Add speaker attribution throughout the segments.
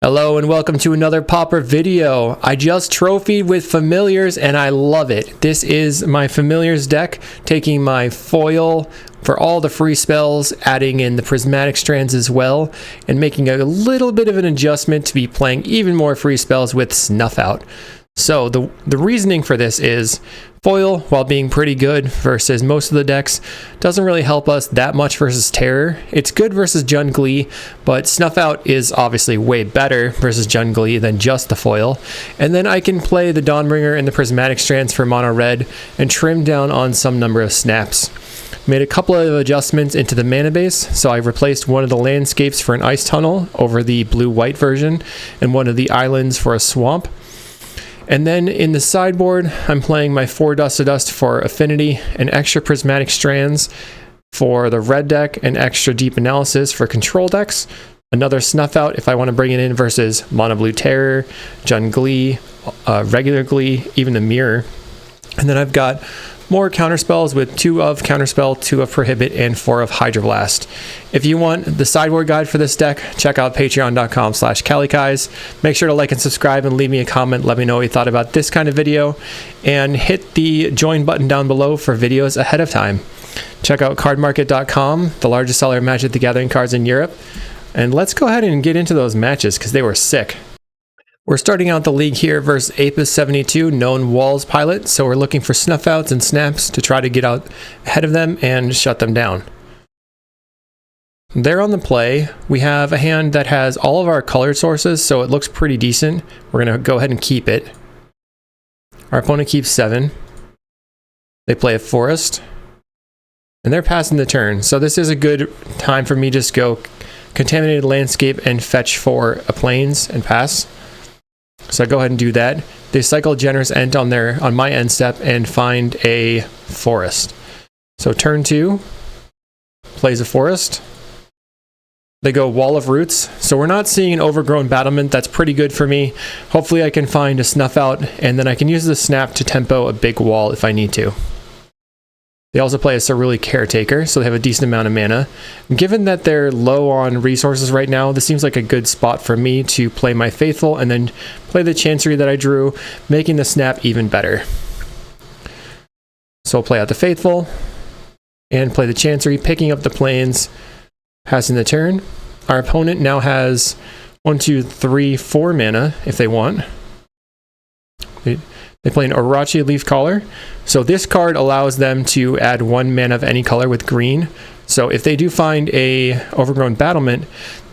Speaker 1: Hello and welcome to another Pauper video. I just trophied with Familiars and I love it. This is my Familiars deck, taking my foil for all the free spells, adding in the prismatic strands as well, and making a little bit of an adjustment to be playing even more free spells with Snuff Out. So the reasoning for this is foil, while being pretty good versus most of the decks, doesn't really help us that much versus Terror. It's good versus Glee, but Snuff Out is obviously way better versus Glee than just the foil. And then I can play the Dawnbringer and the Prismatic Strands for mono red and trim down on some number of snaps. Made a couple of adjustments into the mana base, so I replaced one of the landscapes for an ice tunnel over the blue-white version, and one of the islands for a swamp. And then in the sideboard, I'm playing my 4 Dust to Dust for Affinity, and extra Prismatic Strands for the red deck, and extra Deep Analysis for control decks. Another Snuff Out if I want to bring it in versus Mono Blue Terror, Glee, regular Glee, even the Mirror. And then I've got more counterspells with 2 of Counterspell, 2 of Prohibit, and 4 of Hydroblast. If you want the sideboard guide for this deck, check out patreon.com/kalikaiz. Make sure to like and subscribe and leave me a comment. Let me know what you thought about this kind of video. And hit the join button down below for videos ahead of time. Check out cardmarket.com, the largest seller of Magic the Gathering cards in Europe. And let's go ahead and get into those matches because they were sick. We're starting out the league here versus Apis72, known Walls pilot, so we're looking for Snuff Outs and Snaps to try to get out ahead of them and shut them down. They're on the play. We have a hand that has all of our colored sources, so it looks pretty decent. We're going to go ahead and keep it. Our opponent keeps 7. They play a Forest, and they're passing the turn, so this is a good time for me to just go Contaminated Landscape and fetch for a Plains and pass. So I go ahead and do that. They cycle Generous End on my end step and find a Forest. So turn 2, plays a Forest. They go Wall of Roots. So we're not seeing an overgrown battlement. That's pretty good for me. Hopefully I can find a Snuff Out, and then I can use the Snap to tempo a big wall if I need to. They also play a Cerulean Caretaker, so they have a decent amount of mana. Given that they're low on resources right now, this seems like a good spot for me to play my Faithful and then play the Chancery that I drew, making the Snap even better. So I'll play out the Faithful and play the Chancery, picking up the Plains, passing the turn. Our opponent now has 1, 2, 3, 4 mana if they want. They play an Orochi Leafcaller. So this card allows them to add 1 mana of any color with green. So if they do find a overgrown battlement,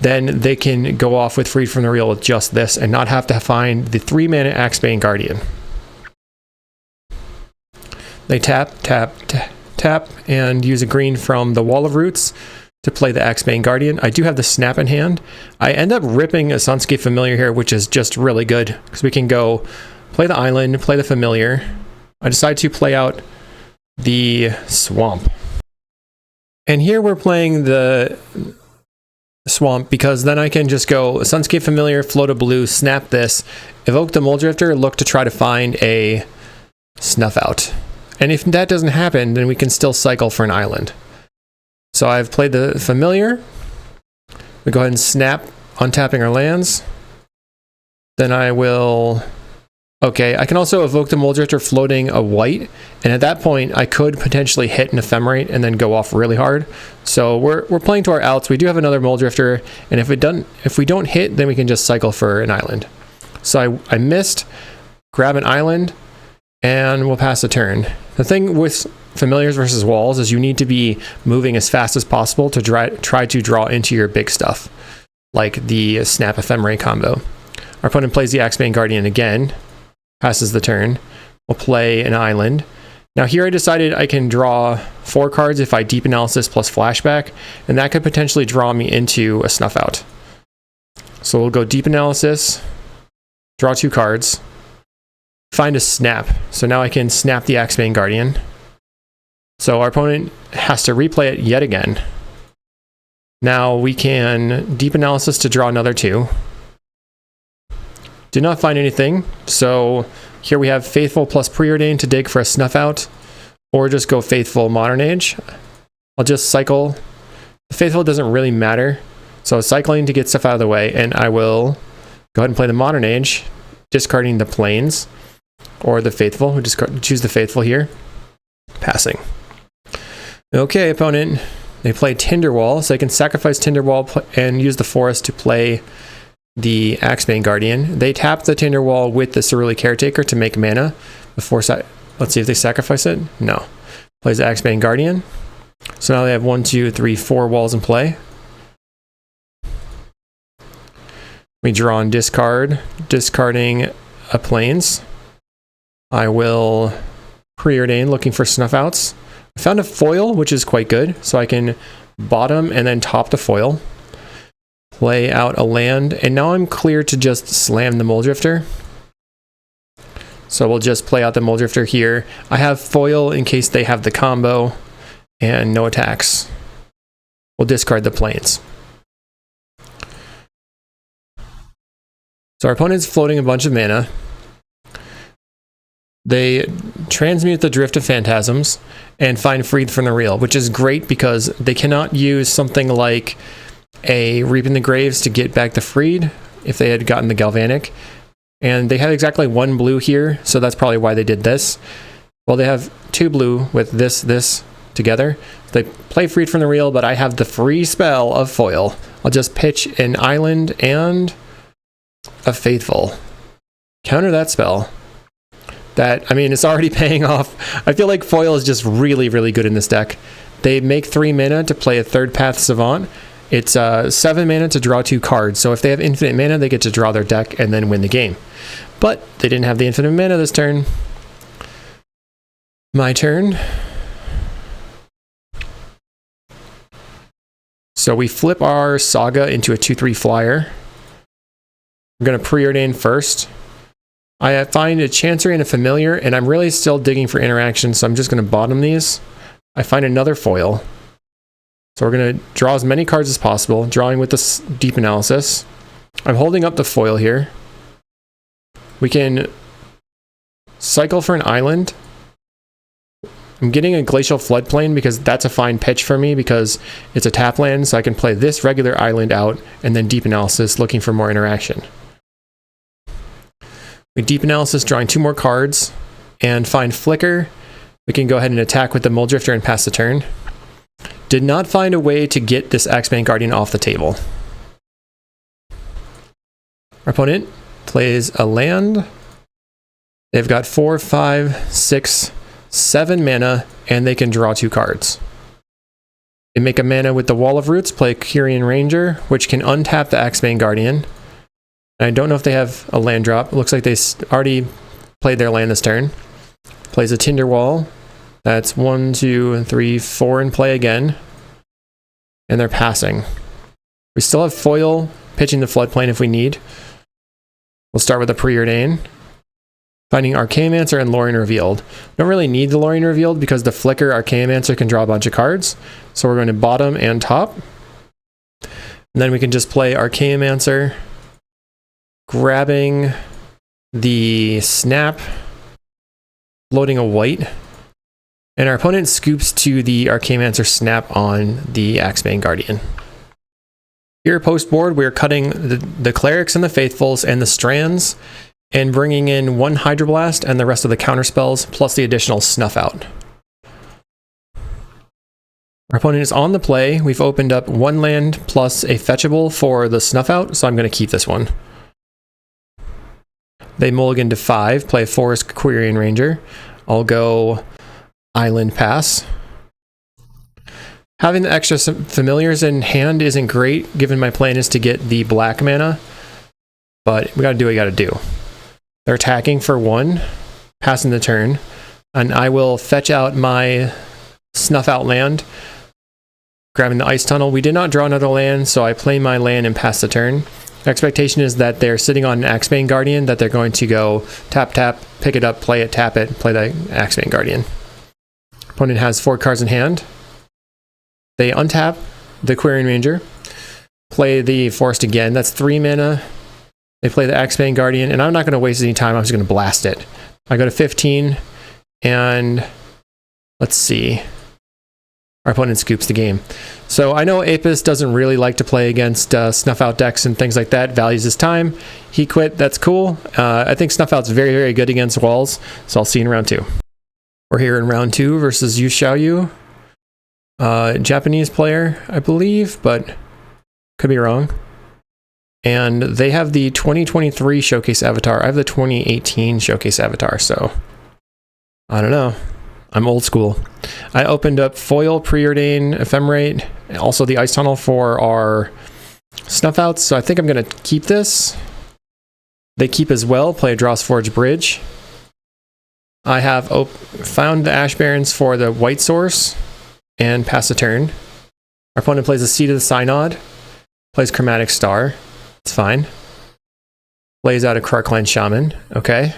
Speaker 1: then they can go off with Freed from the Real with just this and not have to find the 3 mana Axebane Guardian. They tap, tap, tap, and use a green from the Wall of Roots to play the Axebane Guardian. I do have the Snap in hand. I end up ripping a Sunscape Familiar here, which is just really good because we can go play the island, play the Familiar. I decide to play out the Swamp. And here we're playing the Swamp because then I can just go Sunscape Familiar, float a blue, snap this, evoke the Muldrifter, look to try to find a Snuff Out. And if that doesn't happen, then we can still cycle for an island. So I've played the Familiar. We go ahead and snap, untapping our lands. Then I will... Okay, I can also evoke the Muldrifter floating a white, and at that point I could potentially hit an Ephemerate and then go off really hard. So we're playing to our outs. We do have another Muldrifter, and if we don't hit, then we can just cycle for an island. So I missed, grab an island, and we'll pass the turn. The thing with Familiars versus Walls is you need to be moving as fast as possible to try to draw into your big stuff, like the Snap Ephemerate combo. Our opponent plays the Axebane Guardian again. Passes the turn. We'll play an island. Now here I decided I can draw 4 cards if I Deep Analysis plus Flashback, and that could potentially draw me into a Snuff Out. So we'll go Deep Analysis, draw 2 cards, find a Snap. So now I can snap the Axebane Guardian. So our opponent has to replay it yet again. Now we can Deep Analysis to draw another 2. Did not find anything, so here we have Faithful plus Preordained to dig for a Snuff Out, or just go Faithful Modern Age. I'll just cycle. Faithful doesn't really matter, so cycling to get stuff out of the way, and I will Go ahead and play the Modern Age, discarding the Plains or the Faithful. We choose the Faithful here. Passing. Okay, opponent. They play Tinderwall, so they can sacrifice Tinderwall and use the Forest to play the Axebane Guardian. They tap the Tinderwall with the Cerulean Caretaker to make mana before. Let's see if they sacrifice it. No. Plays the Axebane Guardian. So now they have 1, 2, 3, 4 walls in play. We draw and discard, discarding a Plains. I will preordain, looking for snuff outs. I found a foil, which is quite good, so I can bottom and then top the foil. Play out a land, and now I'm clear to just slam the Muldrifter. So we'll just play out the Muldrifter here. I have foil in case they have the combo, and no attacks. We'll discard the Plains. So our opponent's floating a bunch of mana. They transmute the Drift of Phantasms and find Freed from the Real, which is great because they cannot use something like a Reaping the Graves to get back the Freed if they had gotten the Galvanic. And they have exactly 1 blue here, so that's probably why they did this. Well, they have 2 blue with this together. They play Freed from the Real, but I have the free spell of foil. I'll just pitch an island and a Faithful. Counter that spell. That, I mean, it's already paying off. I feel like foil is just really, really good in this deck. They make 3 mana to play a Third Path Savant. It's 7 mana to draw 2 cards. So if they have infinite mana, they get to draw their deck and then win the game. But they didn't have the infinite mana this turn. My turn. So we flip our Saga into a 2/3 flyer. I'm going to preordain first. I find a Chancery and a Familiar, and I'm really still digging for interaction, so I'm just going to bottom these. I find another foil. So we're going to draw as many cards as possible, drawing with this Deep Analysis. I'm holding up the foil here. We can cycle for an island. I'm getting a Glacial Floodplain because that's a fine pitch for me because it's a tap land, so I can play this regular island out and then Deep Analysis looking for more interaction. We Deep Analysis, drawing 2 more cards, and find Flicker. We can go ahead and attack with the Muldrifter and pass the turn. Did not find a way to get this Axebane Guardian off the table. Our opponent plays a land. They've got 4, 5, 6, 7 mana, and they can draw 2 cards. They make a mana with the Wall of Roots, play Kyrian Ranger, which can untap the Axebane Guardian. I don't know if they have a land drop. It looks like they already played their land this turn. Plays a Tinderwall. That's 1, 2, 3, 4 in play again. And they're passing. We still have foil, pitching the Floodplain if we need. We'll start with a Preordain. Finding Archaeomancer and Lorien Revealed. Don't really need the Lorien Revealed because the Flicker Archaeomancer can draw a bunch of cards. So we're going to bottom and top. And then we can just play Archaeomancer, grabbing the Snap, loading a white, and our opponent scoops to the Archaeomancer Snap on the Axebane Guardian. Here post board, we're cutting the Clerics and the Faithfuls and the Strands, and bringing in 1 Hydroblast and the rest of the counter spells, plus the additional Snuff Out. Our opponent is on the play. We've opened up 1 land plus a fetchable for the Snuff Out, so I'm going to keep this one. They mulligan to 5, play Forest Kyrian Ranger. I'll go Island Pass. Having the extra Familiars in hand isn't great, given my plan is to get the black mana, but we gotta do what we gotta do. They're attacking for 1, passing the turn, and I will fetch out my Snuff Out land, grabbing the Ice Tunnel. We did not draw another land, so I play my land and pass the turn. Expectation is that they're sitting on an Axebane Guardian, that they're going to go tap, tap, pick it up, play it, tap it, play the Axebane Guardian. Opponent has 4 cards in hand. They untap the Kyrian Ranger, play the Forest again. That's 3 mana. They play the Axebane Guardian, and I'm not going to waste any time. I'm just going to blast it. I go to 15, and let's see. our opponent scoops the game. So I know Apis doesn't really like to play against snuff out decks and things like that, values his time. He quit, that's cool. I think snuff out's very, very good against walls, so I'll see you in round 2. We're here in round 2 versus Yu Xiaoyu. Japanese player, I believe, but could be wrong. And they have the 2023 Showcase Avatar. I have the 2018 Showcase Avatar, so I don't know. I'm old school. I opened up Foil, Preordain, Ephemerate, also the Ice Tunnel for our Snuff Outs, so I think I'm going to keep this. They keep as well, play a Dross Forge Bridge. I have found the Ash Barrens for the White Source and pass a turn. Our opponent plays a Seed of the Synod, plays Chromatic Star. It's fine. Plays out a Krarkline Shaman. Okay.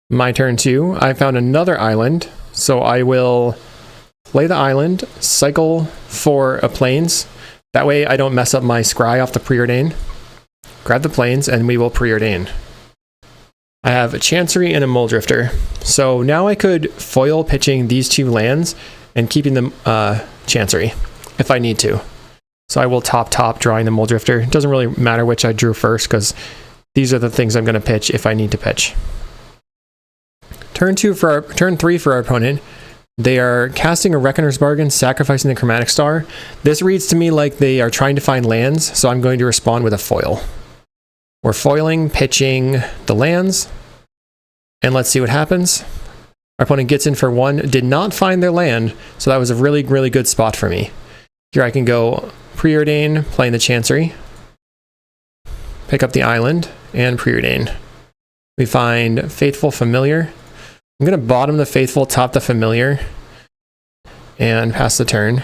Speaker 1: My turn 2. I found another island, so I will play the island, cycle for a Plains. That way I don't mess up my Scry off the Preordain. Grab the Plains, and we will Preordain. I have a Chancery and a Muldrifter. So now I could foil pitching these 2 lands and keeping the Chancery if I need to. So I will top drawing the Muldrifter. It doesn't really matter which I drew first because these are the things I'm going to pitch if I need to pitch. Turn 3 for our opponent. They are casting a Reckoner's Bargain, sacrificing the Chromatic Star. This reads to me like they are trying to find lands, so I'm going to respond with a foil. We're foiling, pitching the lands, and let's see what happens. Our opponent gets in for 1, did not find their land, so that was a really, really good spot for me. Here I can go Preordain, playing the Chancery, pick up the island, and Preordain. We find Faithful Familiar. I'm going to bottom the Faithful, top the Familiar, and pass the turn.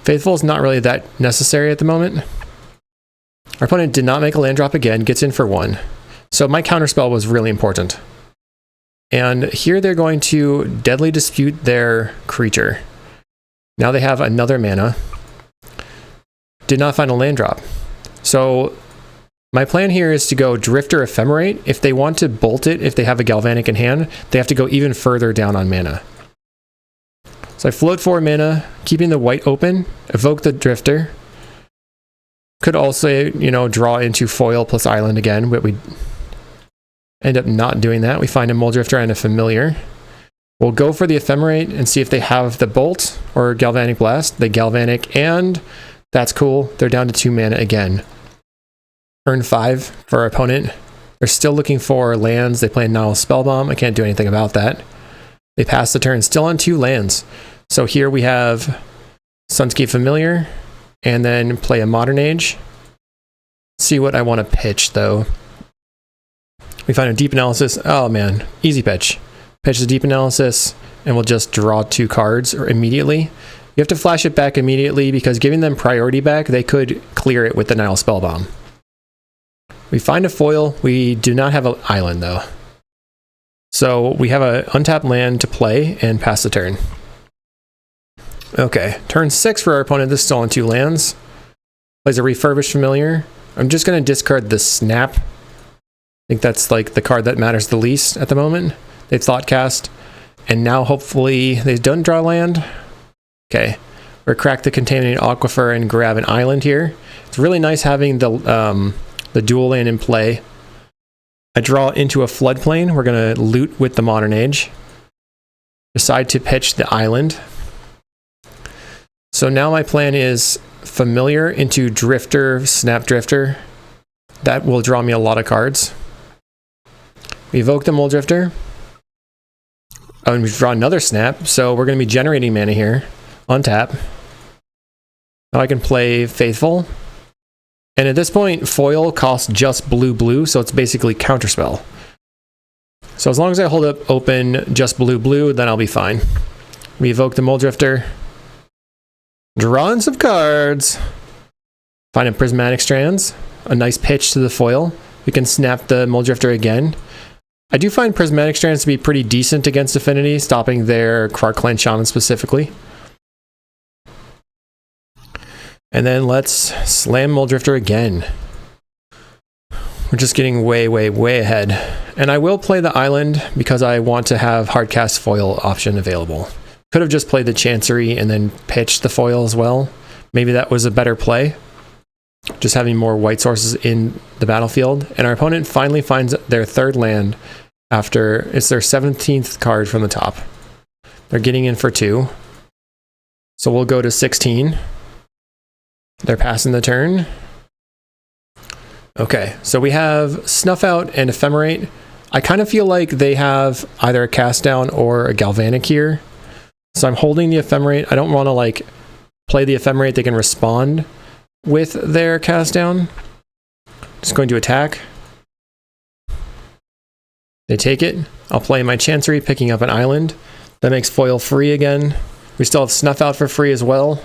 Speaker 1: Faithful is not really that necessary at the moment. Our opponent did not make a land drop again, gets in for 1. So my counterspell was really important. And here they're going to Deadly Dispute their creature. Now they have another mana. Did not find a land drop. So my plan here is to go Drifter Ephemerate. If they want to bolt it, if they have a Galvanic in hand, they have to go even further down on mana. So I float 4 mana, keeping the white open, evoke the Drifter. Could also, draw into Foil plus Island again, but we end up not doing that. We find a Muldrifter and a Familiar. We'll go for the Ephemerate and see if they have the Bolt or Galvanic Blast. They Galvanic, and that's cool. They're down to 2 mana again. Turn 5 for our opponent. They're still looking for lands. They play Nile Spellbomb. I can't do anything about that. They pass the turn, still on 2 lands. So here we have Sunscape Familiar, and then play a Modern Age. See what I want to pitch, though. We find a Deep Analysis. Oh, man. Easy pitch. Pitch the Deep Analysis, and we'll just draw 2 cards immediately. You have to flash it back immediately, because giving them priority back, they could clear it with the Nile Spellbomb. We find a foil. We do not have an island, though. So we have an untapped land to play and pass the turn. Okay, turn 6 for our opponent. This is still on 2 lands. Plays a Refurbished Familiar. I'm just going to discard the Snap. I think that's like the card that matters the least at the moment. They've Thoughtcast, and now hopefully they don't draw land. Okay, we're crack the Contaminated Aquifer and grab an island here. It's really nice having the dual land in play. I draw into a Floodplain. We're going to loot with the Modern Age. Decide to pitch the island. So now my plan is Familiar into Drifter, Snap Drifter. That will draw me a lot of cards. We evoke the Muldrifter. Oh, and we draw another Snap, so we're going to be generating mana here. Untap. Now I can play Faithful. And at this point, Foil costs just blue, so it's basically Counterspell. So as long as I hold up open just blue, then I'll be fine. We evoke the Muldrifter. Drawing some cards. Find a Prismatic Strands. A nice pitch to the foil. We can snap the Muldrifter again. I do find Prismatic Strands to be pretty decent against Affinity, stopping their Krarkline Shaman specifically. And then let's slam Muldrifter again. We're just getting way ahead. And I will play the island because I want to have Hardcast Foil option available. Could have just played the Chancery and then pitched the foil as well. Maybe that was a better play. Just having more white sources in the battlefield. And our opponent finally finds their third land after it's their 17th card from the top. They're getting in for 2. So we'll go to 16. They're passing the turn. Okay, so we have Snuff Out and Ephemerate. I kind of feel like they have either a Cast Down or a Galvanic here. So I'm holding the Ephemerate. I don't want to like play the Ephemerate. They can respond with their Cast Down. Just going to attack. They take it. I'll play my Chancery, picking up an island. That makes foil free again. We still have Snuff Out for free as well.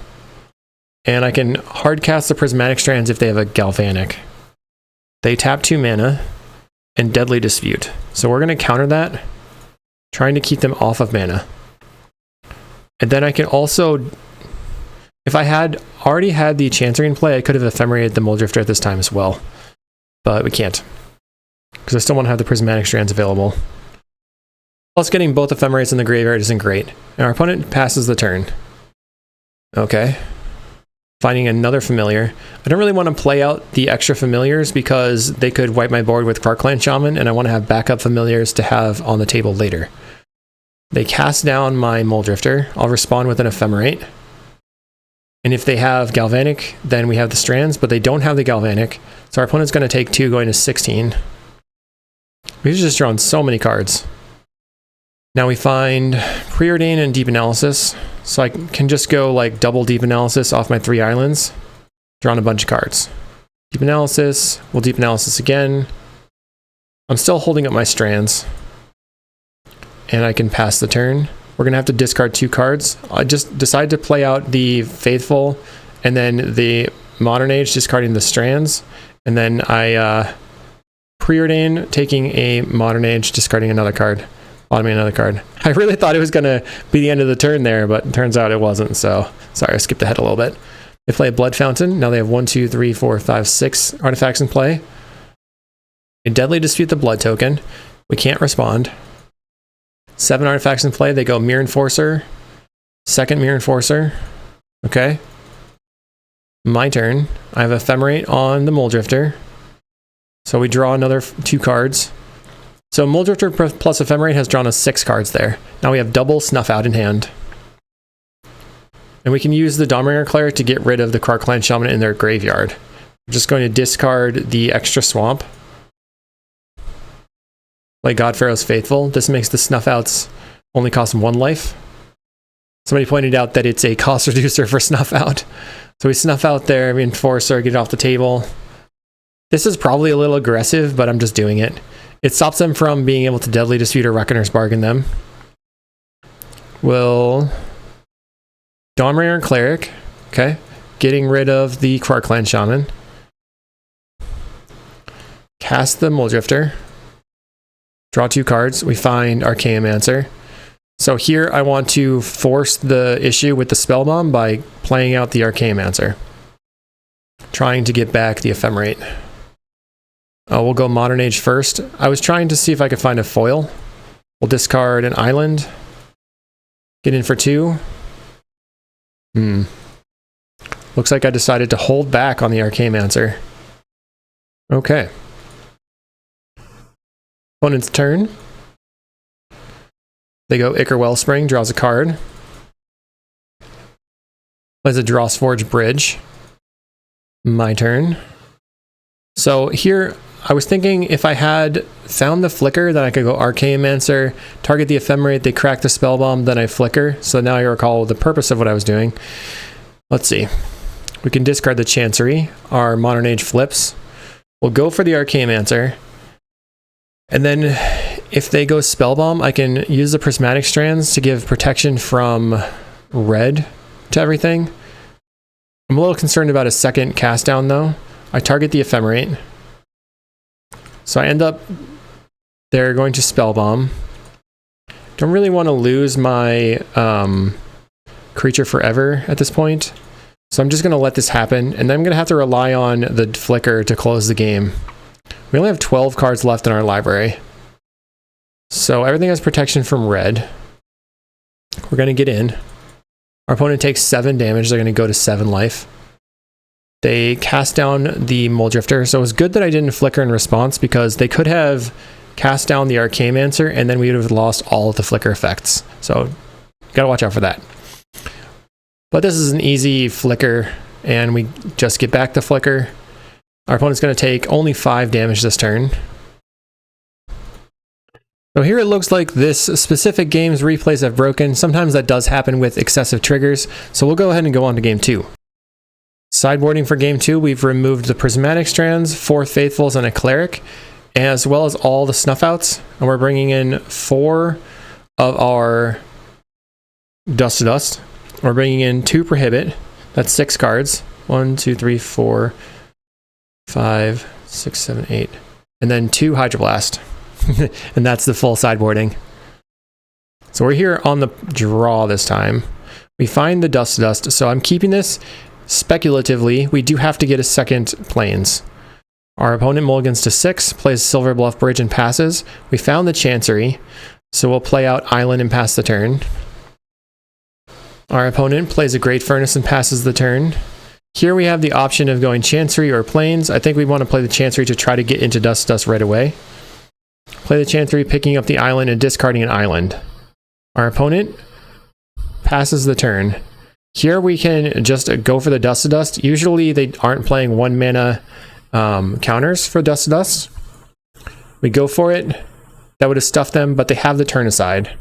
Speaker 1: And I can hard cast the Prismatic Strands if they have a Galvanic. They tap 2 mana and Deadly Dispute. So we're going to counter that, trying to keep them off of mana. And then I can also, if I had already had the Chancery in play, I could have Ephemerated the Muldrifter at this time as well. But we can't, because I still want to have the Prismatic Strands available. Plus getting both Ephemerates in the graveyard isn't great. And our opponent passes the turn. Okay. Finding another familiar. I don't really want to play out the extra familiars because they could wipe my board with Karkland Shaman, and I want to have backup familiars to have on the table later. They cast down my Muldrifter. I'll respond with an Ephemerate. And if they have Galvanic, then we have the Strands, but they don't have the Galvanic. So our opponent's going to take 2 going to 16. We've just drawn so many cards. Now we find Preordain and Deep Analysis. So I can just go like double Deep Analysis off my 3 islands. Drawn a bunch of cards. Deep Analysis. We'll Deep Analysis again. I'm still holding up my Strands. And I can pass the turn. We're going to have to discard 2 cards. I just decided to play out the Faithful and then the Modern Age, discarding the Strands. And then I Preordain, taking a Modern Age, discarding another card. Bottoming another card. I really thought it was going to be the end of the turn there, but it turns out it wasn't. So sorry, I skipped ahead a little bit. They play a Blood Fountain. Now they have 1, 2, 3, 4, 5, 6 artifacts in play. They Deadly Dispute the Blood token. We can't respond. 7 artifacts in play. They go Mirror Enforcer. Second Mirror Enforcer. Okay. My turn. I have Ephemerate on the Muldrifter. So we draw another 2 cards. So Muldrifter plus Ephemerate has drawn us 6 cards there. Now we have double Snuff Out in hand. And we can use the Dawnbringer Cleric to get rid of the Karkland Shaman in their graveyard. We're just going to discard the extra swamp. Like Godpharaoh's Faithful. This makes the Snuff Outs only cost 1 life. Somebody pointed out that it's a cost reducer for Snuff Out. So we Snuff Out their Enforcer, get it off the table. This is probably a little aggressive, but I'm just doing it. It stops them from being able to Deadly Dispute or Reckoner's Bargain them. We'll Dawnbringer Cleric. Okay. Getting rid of the Karkland Shaman. Cast the Muldrifter. Draw 2 cards. We find Archaeomancer. So here I want to force the issue with the Spellbomb by playing out the Archaeomancer. Trying to get back the Ephemerate. We'll go Modern Age first. I was trying to see if I could find a foil. We'll discard an island. Get in for 2. Looks like I decided to hold back on the Archaeomancer. Okay. Opponent's turn. They go Ichor Wellspring, draws a card. Plays a Drawsforge Bridge. My turn. So here, I was thinking if I had found the Flicker, then I could go Archaeomancer, target the Ephemerate, they crack the Spellbomb, then I Flicker. So now I recall the purpose of what I was doing. Let's see. We can discard the Chancery. Our Modern Age flips. We'll go for the Archaeomancer. And then if they go Spellbomb, I can use the Prismatic Strands to give protection from red to everything. I'm a little concerned about a second cast down though. I target the Ephemerate. So I end up, they're going to Spellbomb. Don't really want to lose my creature forever at this point. So I'm just going to let this happen, and then I'm going to have to rely on the Flicker to close the game. We only have 12 cards left in our library. So everything has protection from red. We're going to get in. Our opponent takes 7 damage. They're going to go to 7 life. They cast down the Mole Drifter. So it was good that I didn't flicker in response, because they could have cast down the Arcane-Mancer and then we would have lost all of the flicker effects. So gotta watch out for that. But this is an easy flicker, and we just get back the flicker. Our opponent's going to take only 5 damage this turn. So here it looks like this specific game's replays have broken. Sometimes that does happen with excessive triggers. So we'll go ahead and go on to game 2. Sideboarding for game 2, we've removed the Prismatic Strands, 4 Faithfuls, and a Cleric, as well as all the Snuff Outs. And we're bringing in 4 of our Dust to Dust. We're bringing in 2 Prohibit. That's 6 cards. 1, 2, 3, 4, 5, 6, 7, 8. And then 2 Hydroblast. And that's the full sideboarding. So we're here on the draw this time. We find the Dust to Dust. So I'm keeping this speculatively. We do have to get a second Plains. Our opponent mulligans to 6, plays Silver Bluff Bridge and passes. We found the Chancery, so we'll play out Island and pass the turn. Our opponent plays a Great Furnace and passes the turn. Here we have the option of going Chancery or Plains. I think we want to play the Chancery to try to get into Dust to Dust right away. Play the Chancery, picking up the Island and discarding an Island. Our opponent passes the turn. Here we can just go for the Dust to Dust. Usually they aren't playing 1 mana counters for Dust to Dust. We go for it. That would have stuffed them, but they have the turn aside.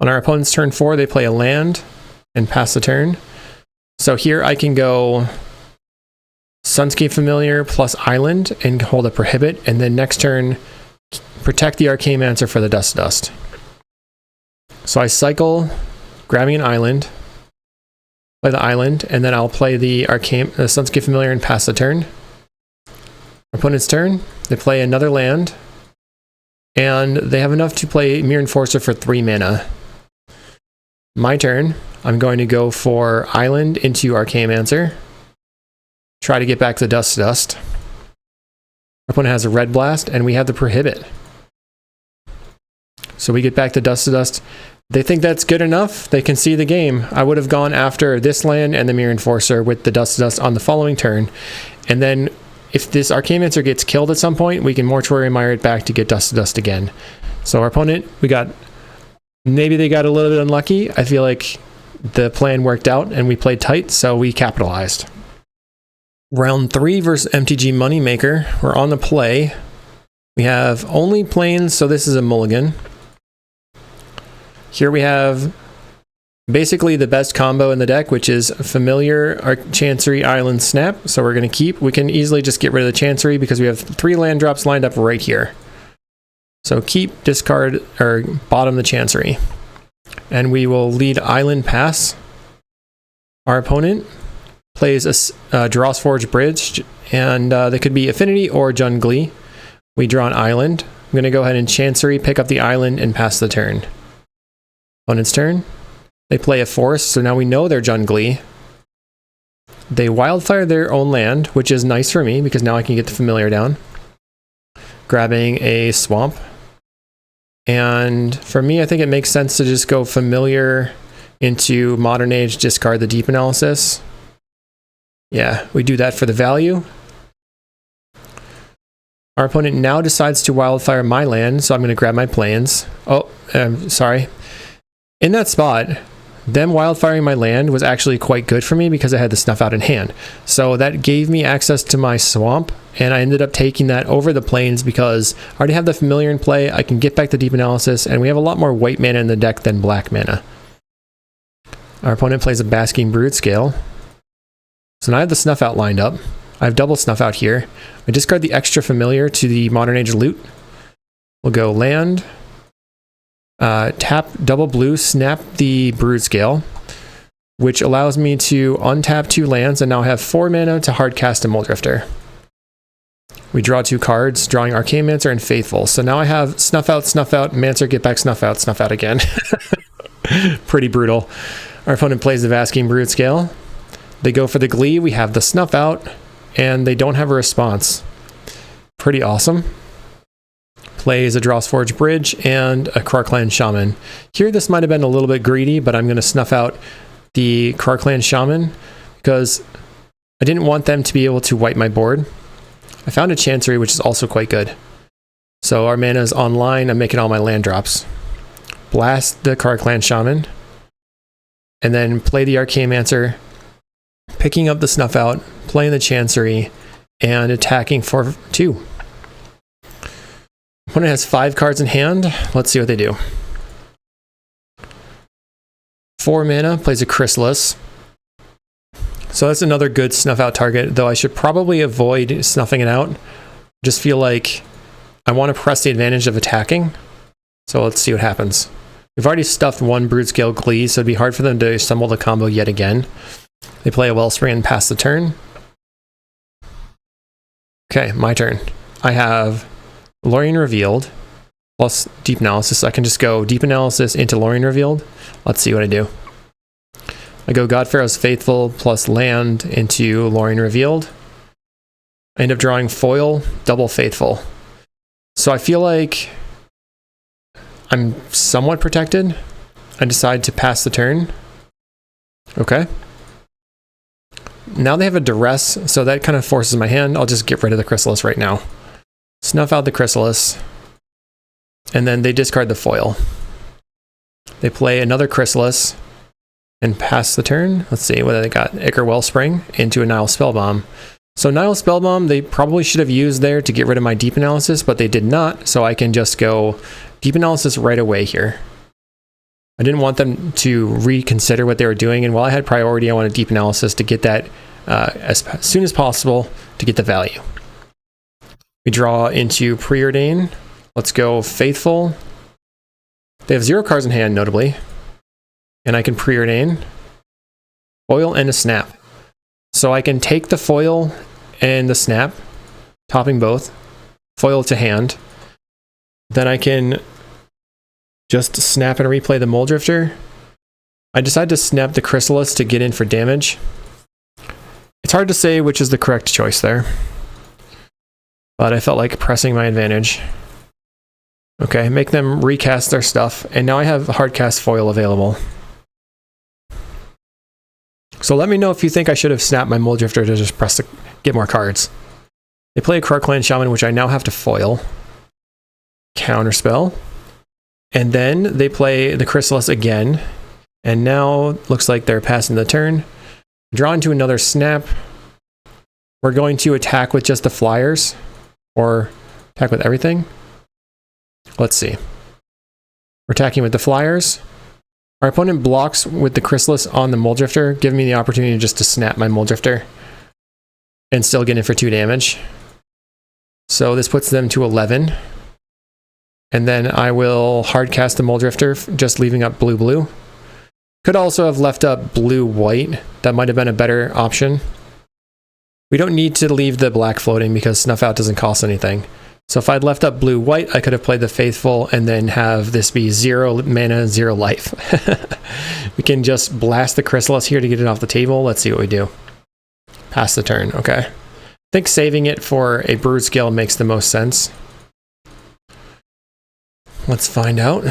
Speaker 1: On our opponent's turn 4, they play a land and pass the turn. So here I can go Sunscape Familiar plus Island and hold a Prohibit, and then next turn protect the Arcane-Mancer for the Dust to Dust. So I cycle, grabbing an Island, play the Island, and then I'll play the Sunscape Familiar and pass the turn. Opponent's turn, they play another land, and they have enough to play Mirror Enforcer for 3 mana. My turn, I'm going to go for Island into Arcane-Mancer. Try to get back to Dust to Dust. Our opponent has a Red Blast, and we have the Prohibit. So we get back to Dust to Dust. They think that's good enough. They can see the game. I would have gone after this land and the Mirror Enforcer with the Dust to Dust on the following turn. And then if this Arcane-Mancer gets killed at some point, we can Mortuary Mire it back to get Dust to Dust again. So our opponent, maybe they got a little bit unlucky. I feel like the plan worked out and we played tight, so we capitalized. Round 3 versus MTG Moneymaker. We're on the play. We have only Plains, so this is a mulligan. Here we have basically the best combo in the deck, which is Familiar, Chancery, Island, Snap. So we're going to keep. We can easily just get rid of the Chancery because we have 3 land drops lined up right here. So keep, discard, or bottom the Chancery. And we will lead Island pass. Our opponent plays a Dross Forge Bridge, and they could be Affinity or Glee. We draw an Island. I'm going to go ahead and Chancery, pick up the Island, and pass the turn. Opponent's turn. They play a Forest, so now we know they're Glee. They Wildfire their own land, which is nice for me, because now I can get the Familiar down. Grabbing a Swamp. And for me, I think it makes sense to just go Familiar into Modern Age, discard the Deep Analysis. Yeah, we do that for the value. Our opponent now decides to Wildfire my land, so I'm going to grab my Plains. Oh, sorry. In that spot, them Wildfiring my land was actually quite good for me because I had the Snuff Out in hand. So that gave me access to my Swamp, and I ended up taking that over the Plains because I already have the Familiar in play, I can get back the Deep Analysis, and we have a lot more white mana in the deck than black mana. Our opponent plays a Basking Brood-Scale. So now I have the Snuff Out lined up. I have double Snuff Out here. I discard the extra Familiar to the Modern Age loot. We'll go land, tap double blue, snap the Brood-Scale, which allows me to untap 2 lands and now have 4 mana to hardcast a Mole Drifter. We draw 2 cards, drawing Arcane-Mancer and Faithful. So now I have Snuff Out, Mancer, get back, Snuff Out again. Pretty brutal. Our opponent plays the Basking Brood-Scale. They go for the Glee, we have the Snuff Out, and they don't have a response. Pretty awesome. plays a Dross Forge Bridge and a Krarklan Shaman. Here this might have been a little bit greedy, but I'm going to snuff out the Krarklan Shaman because I didn't want them to be able to wipe my board. I found a Chancery, which is also quite good. So our mana is online. I'm making all my land drops. Blast the Krarklan Shaman. And then play the Archaeomancer, picking up the Snuff Out, playing the Chancery, and attacking for 2. Opponent has 5 cards in hand. Let's see what they do. 4 mana, plays a Chrysalis. So that's another good Snuff Out target, though I should probably avoid snuffing it out. Just feel like I want to press the advantage of attacking. So let's see what happens. We've already stuffed 1 Brood-Scale Glee, so it'd be hard for them to assemble the combo yet again. They play a Wellspring and pass the turn. Okay, my turn. I have Lorien Revealed plus Deep Analysis. I can just go Deep Analysis into Lorien Revealed. Let's see what I do. I go Godpharaoh's Faithful plus land into Lorien Revealed. I end up drawing foil, double Faithful. So I feel like I'm somewhat protected. I decide to pass the turn. Okay. Now they have a Duress, so that kind of forces my hand. I'll just get rid of the Chrysalis right now. Snuff out the Chrysalis. And then they discard the foil. They play another Chrysalis and pass the turn. Let's see what they got. Ichor Wellspring into a Nile Spellbomb. So Nile Spellbomb, they probably should have used there to get rid of my Deep Analysis, but they did not, so I can just go Deep Analysis right away here. I didn't want them to reconsider what they were doing, and while I had priority, I wanted Deep Analysis to get that as soon as possible to get the value. We draw into Preordain. Let's go Faithful. They have 0 cards in hand, notably. And I can Preordain. Foil and a Snap. So I can take the foil and the snap, topping both, foil to hand. Then I can just snap and replay the Muldrifter. I decide to snap the Chrysalis to get in for damage. It's hard to say which is the correct choice there, but I felt like pressing my advantage. Okay, make them recast their stuff, and now I have hardcast foil available. So let me know if you think I should have snapped my Muldrifter to just press to get more cards. They play a Krarklan Shaman, which I now have to foil. Counterspell. And then they play the Chrysalis again. And now looks like they're passing the turn. Draw into another snap. We're going to attack with just the flyers. Or attack with everything. Let's see. We're attacking with the flyers. Our opponent blocks with the Chrysalis on the Muldrifter, giving me the opportunity just to snap my Muldrifter and still get in for 2 damage. So this puts them to 11. And then I will hardcast the Muldrifter, just leaving up blue-blue. Could also have left up blue-white. That might have been a better option. We don't need to leave the black floating because Snuff Out doesn't cost anything. So if I'd left up blue-white, I could have played the Faithful and then have this be 0 mana, 0 life. We can just blast the Chrysalis here to get it off the table. Let's see what we do. Pass the turn, okay. I think saving it for a Brood-Scale makes the most sense. Let's find out.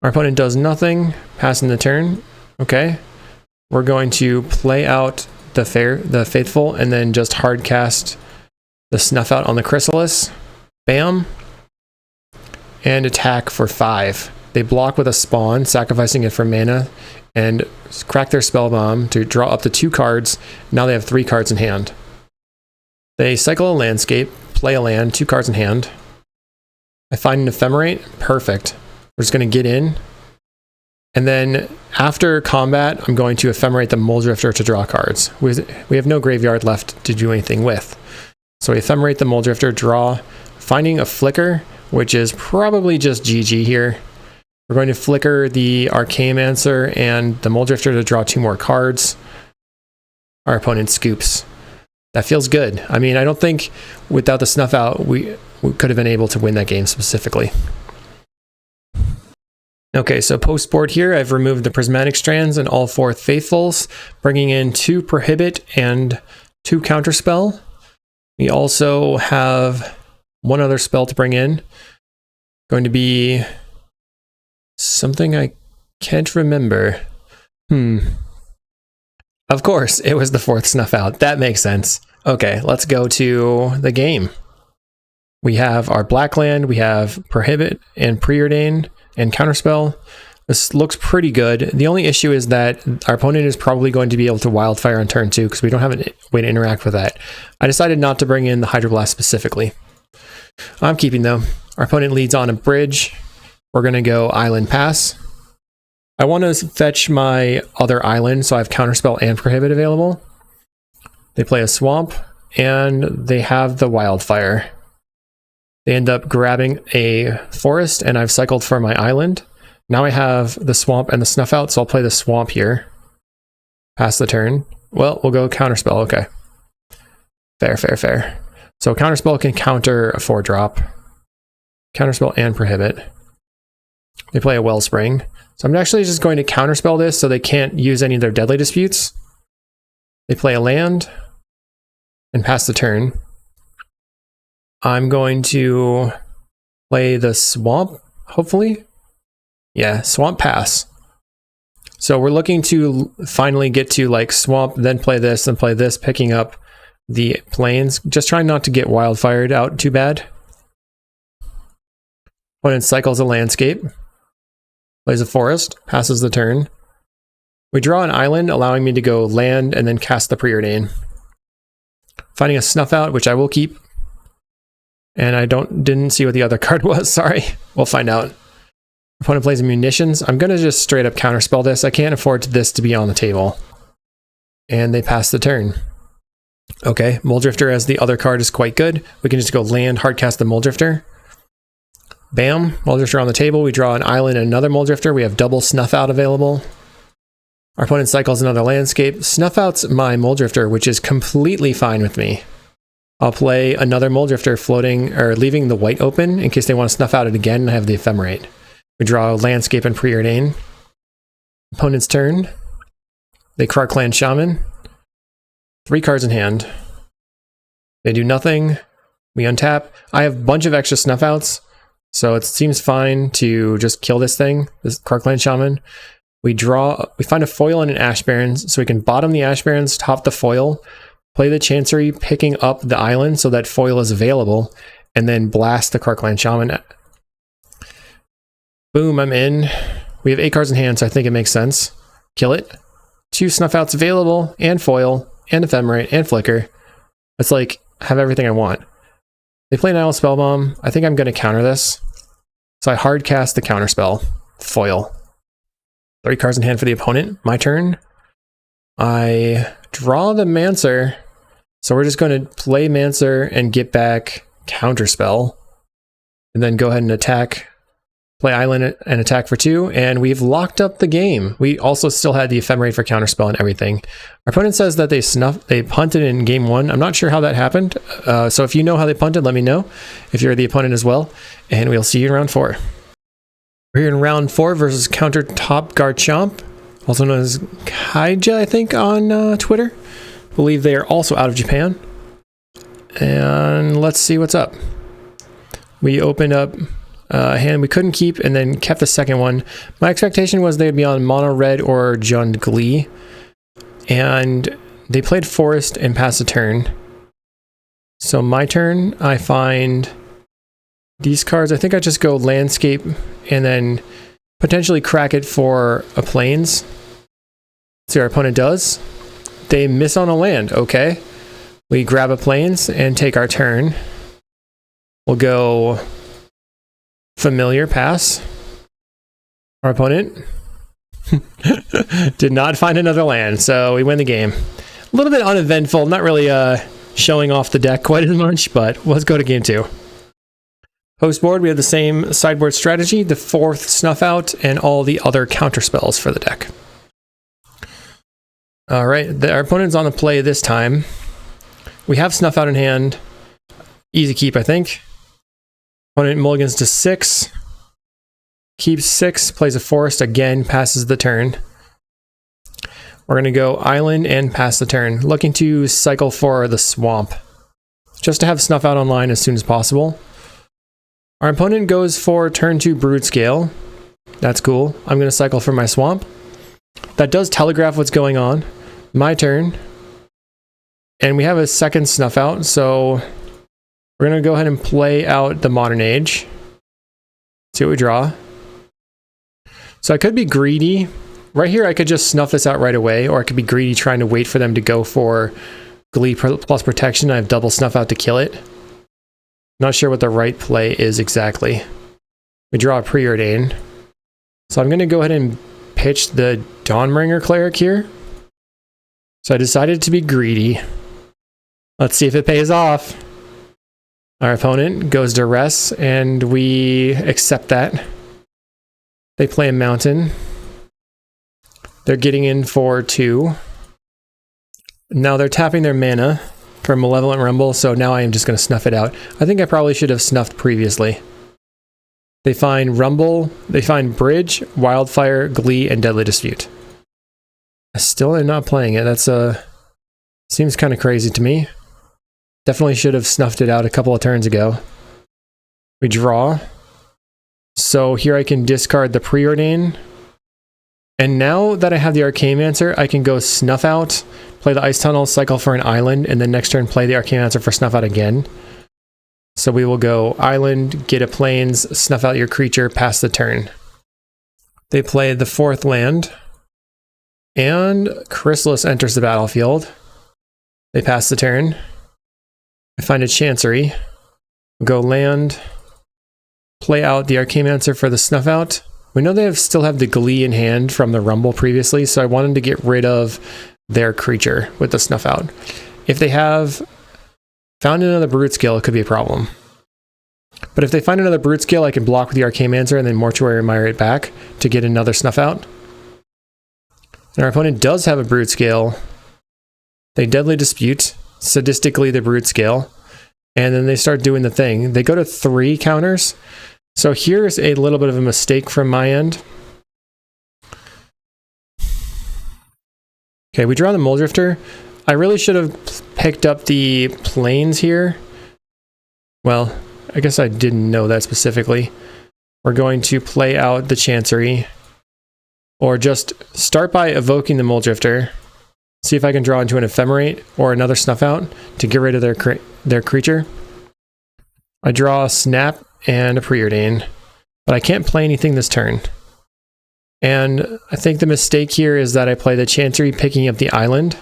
Speaker 1: Our opponent does nothing, passing the turn. Okay. We're going to play out the Faithful and then just hardcast the Snuff Out on the Chrysalis. Bam. And attack for 5. They block with a Spawn, sacrificing it for mana, and crack their Spellbomb to draw up to 2 cards. Now they have 3 cards in hand. They cycle a Landscape, play a land, 2 cards in hand. I find an Ephemerate. Perfect. We're just going to get in. And then after combat, I'm going to Ephemerate the Muldrifter to draw cards. We have no graveyard left to do anything with. So we Ephemerate the Muldrifter, draw, finding a Flicker, which is probably just GG here. We're going to Flicker the Archaeomancer and the Muldrifter to draw 2 more cards. Our opponent scoops. That feels good. I mean, I don't think without the Snuff Out, we could have been able to win that game specifically. Okay, so post-board here, I've removed the Prismatic Strands and all 4 Faithfuls, bringing in 2 Prohibit and 2 Counterspell. We also have one other spell to bring in. Going to be something I can't remember. Of course, it was the 4th Snuff Out. That makes sense. Okay, let's go to the game. We have our black land, we have Prohibit and Preordain and Counterspell. This looks pretty good. The only issue is that our opponent is probably going to be able to Wildfire on turn 2 because we don't have a way to interact with that. I decided not to bring in the Hydroblast specifically. I'm keeping though. Our opponent leads on a bridge. We're going to go Island Pass. I want to fetch my other island, so I have Counterspell and Prohibit available. They play a Swamp, and they have the Wildfire. They end up grabbing a Forest, and I've cycled for my island. Now I have the Swamp and the Snuff Out, so I'll play the Swamp here. Pass the turn. Well, we'll go Counterspell, okay. Fair, fair, fair. So Counterspell can counter a 4-drop. Counterspell and Prohibit. They play a Wellspring. So I'm actually just going to Counterspell this so they can't use any of their Deadly Disputes. They play a land and pass the turn. I'm going to play the Swamp, hopefully. Yeah, Swamp pass. So we're looking to finally get to like Swamp, then play this, picking up the Plains. Just trying not to get Wildfired out too bad. Opponent cycles a Landscape. Plays a Forest, passes the turn. We draw an island, allowing me to go land and then cast the Preordain. Finding a Snuff Out, which I will keep. And I didn't see what the other card was, sorry. We'll find out. Opponent plays Munitions. I'm going to just straight up Counterspell this. I can't afford this to be on the table. And they pass the turn. Okay, Muldrifter as the other card is quite good. We can just go land, hardcast the Muldrifter. Bam, Muldrifter on the table. We draw an island and another Muldrifter. We have double Snuff Out available. Our opponent cycles another Landscape. Snuff Out's my Muldrifter, which is completely fine with me. I'll play another Muldrifter floating or leaving the white open in case they want to Snuff Out it again and I have the Ephemerate. We draw a Landscape and Preordain. Opponent's turn. They Krark-Clan Shaman. 3 cards in hand. They do nothing. We untap. I have a bunch of extra Snuff Outs. So it seems fine to just kill this thing, this Krark-Clan Shaman. We find a foil and an Ash Barrens, so we can bottom the Ash Barrens, top the foil, play the Chancery, picking up the island so that foil is available, and then blast the Krark-Clan Shaman. Boom, I'm in. We have 8 cards in hand, so I think it makes sense. Kill it. 2 Snuff Outs available, and foil, and Ephemerate, and Flicker. It's like, have everything I want. They play Nihil Spellbomb. I think I'm going to counter this. So I hard cast the Counterspell. Foil. 3 cards in hand for the opponent. My turn. I draw the Mancer. So we're just going to play Mancer and get back Counterspell. And then go ahead and attack. Play Island and attack for 2. And we've locked up the game. We also still had the Ephemerate for Counterspell and everything. Our opponent says that they punted in game 1. I'm not sure how that happened. So if you know how they punted, let me know. If you're the opponent as well. And we'll see you in round 4. We're here in round 4 versus Counter Top Garchomp, also known as Kaija, I think, on Twitter. I believe they are also out of Japan. And let's see what's up. We opened up a hand we couldn't keep and then kept the second one. My expectation was they'd be on Mono Red or Jund Glee. And they played Forest and passed a turn. So my turn, I find these cards. I think I just go Landscape and then potentially crack it for a Plains. See what our opponent does. They miss on a land. Okay. We grab a Plains and take our turn. We'll go Familiar, pass. Our opponent did not find another land, so we win the game. A little bit uneventful, not really showing off the deck quite as much, but let's go to game 2. Host board, we have the same sideboard strategy, the 4th Snuff Out, and all the other counter spells for the deck. Alright, our opponent's on the play this time. We have Snuff Out in hand. Easy keep, I think. Opponent mulligans to 6. Keeps 6, plays a Forest again, passes the turn. We're going to go Island and pass the turn. Looking to cycle for the Swamp. Just to have Snuff Out online as soon as possible. Our opponent goes for turn 2 Brood Scale. That's cool. I'm going to cycle for my swamp. That does telegraph what's going on. My turn. And we have a second Snuff Out, so we're going to go ahead and play out the Modern Age. See what we draw. So I could be greedy. Right here I could just snuff this out right away, or I could be greedy trying to wait for them to go for Glee plus Protection. I have double Snuff Out to kill it. Not sure what the right play is exactly. We draw a Preordain. So I'm going to go ahead and pitch the Dawnbringer Cleric here. So I decided to be greedy. Let's see if it pays off. Our opponent goes Duress, and we accept that. They play a Mountain. They're getting in for 2. Now they're tapping their mana for Malevolent Rumble, so now I am just going to snuff it out. I think I probably should have snuffed previously. They find Rumble, they find Bridge, Wildfire, Glee, and Deadly Dispute. I still am not playing it. That's seems kind of crazy to me. Definitely should have snuffed it out a couple of turns ago. We draw. So here I can discard the Preordain. And now that I have the Arcane-Mancer, I can go Snuff Out, play the Ice Tunnel, cycle for an island, and then next turn play the Arcane-Mancer for Snuff Out again. So we will go Island, get a Plains, Snuff Out your creature, pass the turn. They play the 4th land. And Chrysalis enters the battlefield. They pass the turn. I find a Chancery. Go land. Play out the Arcane-Mancer for the Snuff Out. We know they still have the Glee in hand from the Rumble previously, so I wanted to get rid of their creature with the Snuff Out. If they have found another Brute Scale, it could be a problem. But if they find another Brute Scale, I can block with the Arcane-Mancer and then Mortuary Mire it back to get another Snuff Out. And our opponent does have a Brute Scale. They Deadly Dispute, sadistically the Brute Scale, and then they start doing the thing. They go to 3 counters. So here's a little bit of a mistake from my end. Okay, we draw the Muldrifter. I really should have picked up the Plains here. Well, I guess I didn't know that specifically. We're going to play out the Chancery, or just start by evoking the Muldrifter. See if I can draw into an Ephemerate or another Snuff Out to get rid of their creature. I draw a Snap and a Preordain, but I can't play anything this turn. And I think the mistake here is that I play the Chancery picking up the island.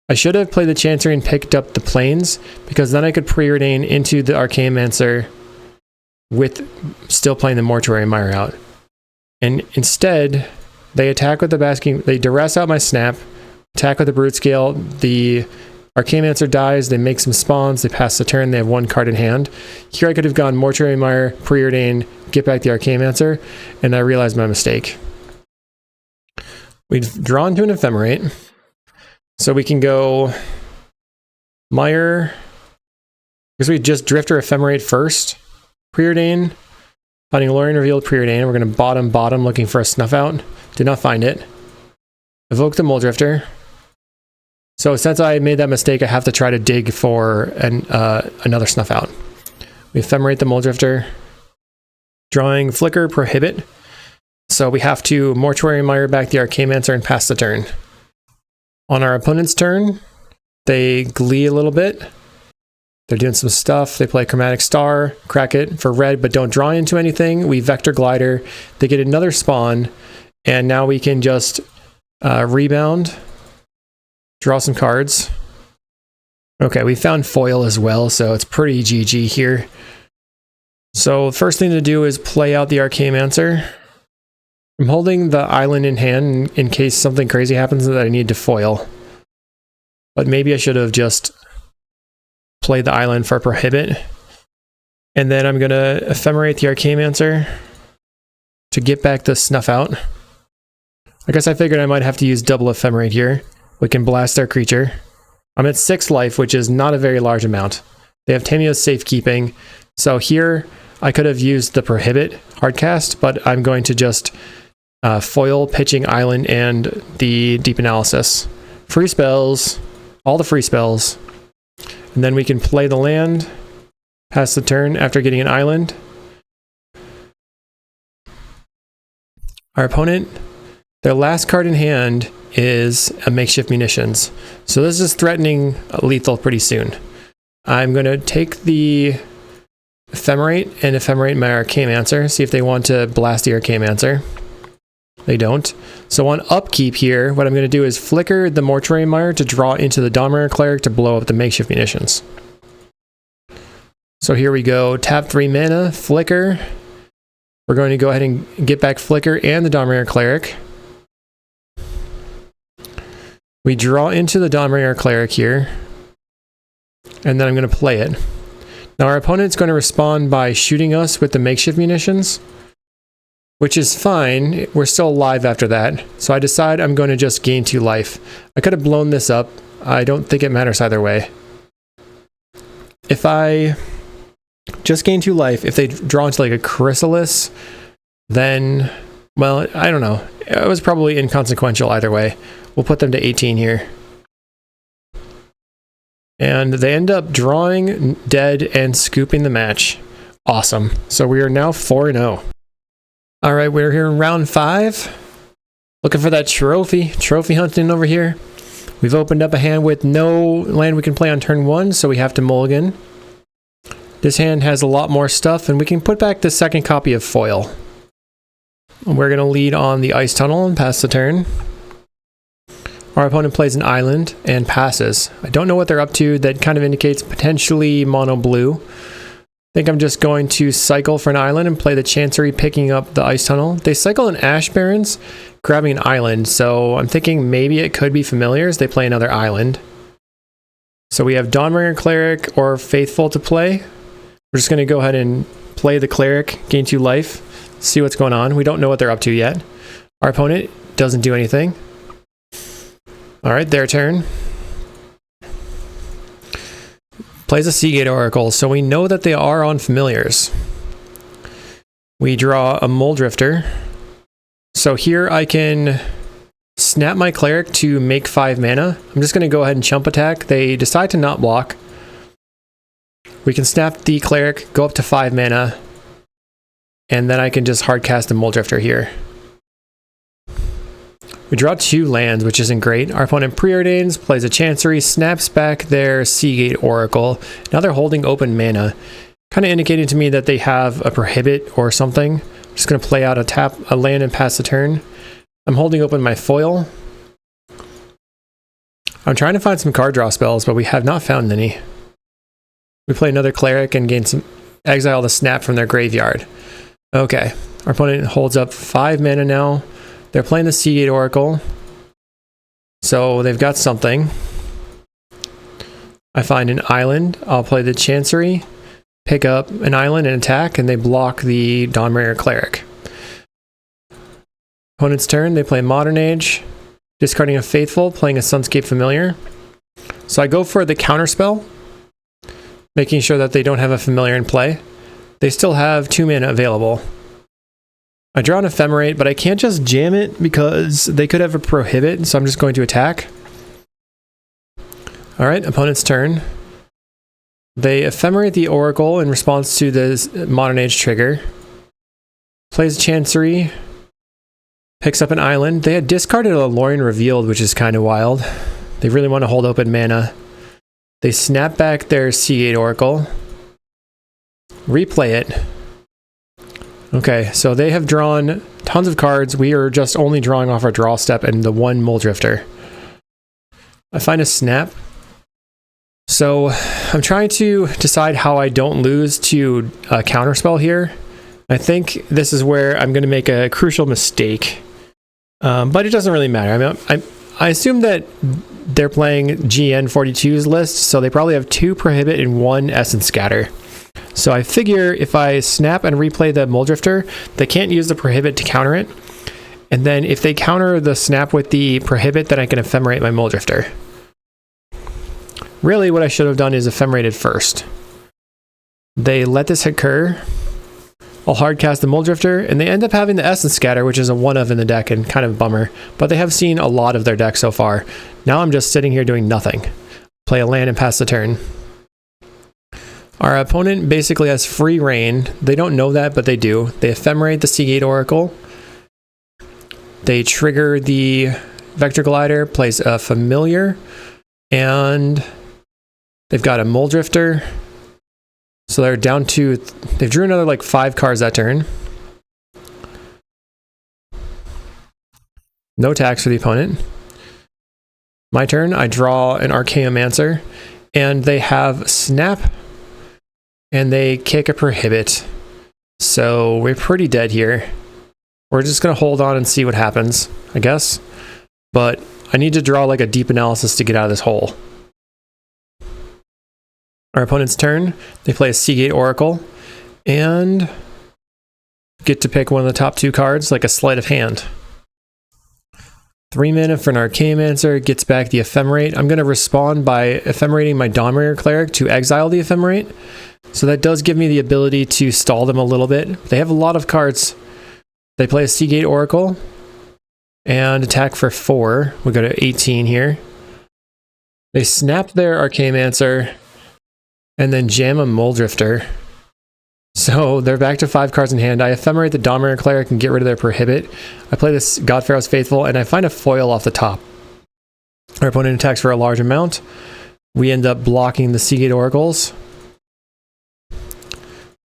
Speaker 1: I should have played the Chancery and picked up the Plains, because then I could Preordain into the Arcane-Mancer with still playing the Mortuary Mire out. And instead, they attack with the Basking, they Duress out my Snap, attack with the Brute Scale, the Arcane-Mancer dies, they make some spawns, they pass the turn, they have 1 card in hand. Here I could have gone Mortuary Mire, Preordain, get back the Arcane-Mancer, and I realized my mistake. We've drawn to an Ephemerate, so we can go Mire, because we just Drifter Ephemerate first, Preordain, finding Lorien Revealed Preordain, we're going to bottom looking for a Snuff Out, did not find it. Evoke the Muldrifter. So since I made that mistake, I have to try to dig for another Snuff Out. We Ephemerate the Muldrifter. Drawing Flicker, Prohibit. So we have to Mortuary Mire back the Arcane-Mancer and pass the turn. On our opponent's turn, they Glee a little bit. They're doing some stuff. They play Chromatic Star, crack it for red, but don't draw into anything. We Vector Glider. They get another spawn, and now we can just rebound. Draw some cards. Okay, we found foil as well, so it's pretty GG here. So first thing to do is play out the Arcane-Mancer. I'm holding the island in hand in case something crazy happens that I need to foil. But maybe I should have just played the island for Prohibit. And then I'm going to Ephemerate the Arcane-Mancer to get back the Snuff Out. I guess I figured I might have to use double Ephemerate here. We can blast our creature. I'm at 6 life, which is not a very large amount. They have Tamio's Safekeeping. So here, I could have used the Prohibit hardcast, but I'm going to just foil Pitching Island and the Deep Analysis. Free spells, all the free spells. And then we can play the land, pass the turn after getting an island. Our opponent, their last card in hand is a makeshift munitions. So this is threatening lethal pretty soon. I'm going to take the Ephemerate and Ephemerate my Archaeomancer, see if they want to blast the Archaeomancer. They don't. So on upkeep here, what I'm going to do is flicker the Mortuary Mire to draw into the Dawnbringer Cleric to blow up the makeshift munitions. So here we go. Tap 3 mana, flicker. We're going to go ahead and get back flicker and the Dawnbringer Cleric. We draw into the Dawnbringer Cleric here. And then I'm going to play it. Now our opponent's going to respond by shooting us with the makeshift munitions, which is fine. We're still alive after that. So I decide I'm going to just gain 2 life. I could have blown this up. I don't think it matters either way. If I just gain 2 life, if they draw into like a Chrysalis, then, well, I don't know. It was probably inconsequential either way. We'll put them to 18 here. And they end up drawing, dead, and scooping the match. Awesome. So we are now 4-0. All right, we're here in round 5. Looking for that trophy. Trophy hunting over here. We've opened up a hand with no land we can play on turn 1, so we have to mulligan. This hand has a lot more stuff, and we can put back the second copy of foil. We're going to lead on the Ice Tunnel and pass the turn. Our opponent plays an island and passes. I don't know what they're up to. That kind of indicates potentially mono blue. I think I'm just going to cycle for an island and play the Chancery, picking up the Ice Tunnel. They cycle an Ash Barrens, grabbing an island, so I'm thinking maybe it could be Familiars. They play another island. So we have Dawnbringer Cleric or Faithful to play. We're just going to go ahead and play the Cleric, gain 2 life, see what's going on. We don't know what they're up to yet. Our opponent doesn't do anything. All right, their turn. Plays a Seagate Oracle, so we know that they are on Familiars. We draw a Muldrifter. So here I can snap my Cleric to make 5 mana. I'm just going to go ahead and chump attack. They decide to not block. We can snap the Cleric, go up to 5 mana, and then I can just hardcast a Muldrifter here. We draw 2 lands, which isn't great. Our opponent preordains, plays a Chancery, snaps back their Seagate Oracle. Now they're holding open mana, kind of indicating to me that they have a Prohibit or something. I'm just going to play out a land and pass the turn. I'm holding open my foil. I'm trying to find some card draw spells, but we have not found any. We play another Cleric and gain some exile the snap from their graveyard. Okay, our opponent holds up 5 mana now. They're playing the Seagate Oracle, so they've got something. I find an island. I'll play the Chancery, pick up an island and attack, and they block the Dawnbringer Cleric. Opponent's turn, they play Modern Age, discarding a Faithful, playing a Sunscape Familiar. So I go for the counterspell, making sure that they don't have a Familiar in play. They still have 2 mana available. I draw an Ephemerate, but I can't just jam it because they could have a Prohibit, so I'm just going to attack. Alright, opponent's turn. They Ephemerate the Oracle in response to the Modern Age trigger. Plays Chancery. Picks up an island. They had discarded a Lorien Revealed, which is kind of wild. They really want to hold open mana. They snap back their Seagate Oracle. Replay it. Okay, so they have drawn tons of cards. We are just only drawing off our draw step and the 1 Muldrifter. I find a snap. So I'm trying to decide how I don't lose to a counterspell here. I think this is where I'm going to make a crucial mistake. But it doesn't really matter. I mean, I assume that they're playing GN42's list, so they probably have 2 Prohibit and 1 Essence Scatter. So I figure if I snap and replay the Muldrifter, they can't use the Prohibit to counter it. And then if they counter the snap with the Prohibit, then I can Ephemerate my Muldrifter. Really, what I should have done is Ephemerated first. They let this occur. I'll hardcast the Muldrifter, and they end up having the Essence Scatter, which is a 1-of in the deck and kind of a bummer. But they have seen a lot of their deck so far. Now I'm just sitting here doing nothing. Play a land and pass the turn. Our opponent basically has free reign. They don't know that, but they do. They Ephemerate the Seagate Oracle. They trigger the Vector Glider, plays a Familiar, and they've got a Mole Drifter. So they're down to, they've drew another like 5 cards that turn. No attacks for the opponent. My turn, I draw an Archaeomancer, and they have Snap, and they kick a Prohibit. So we're pretty dead here. We're just going to hold on and see what happens, I guess. But I need to draw like a Deep Analysis to get out of this hole. Our opponent's turn, they play a Seagate Oracle, and get to pick one of the top 2 cards, like a Sleight of Hand. 3 mana for an Archaeomancer, gets back the Ephemerate. I'm going to respond by ephemerating my Dominator Cleric to exile the Ephemerate. So that does give me the ability to stall them a little bit. They have a lot of cards. They play a Seagate Oracle and attack for 4. We go to 18 here. They snap their Archaeomancer and then jam a Mole Drifter. So they're back to 5 cards in hand. I ephemerate the Dominator Cleric and get rid of their Prohibit. I play this God Pharaoh's Faithful and I find a foil off the top. Our opponent attacks for a large amount. We end up blocking the Seagate Oracles.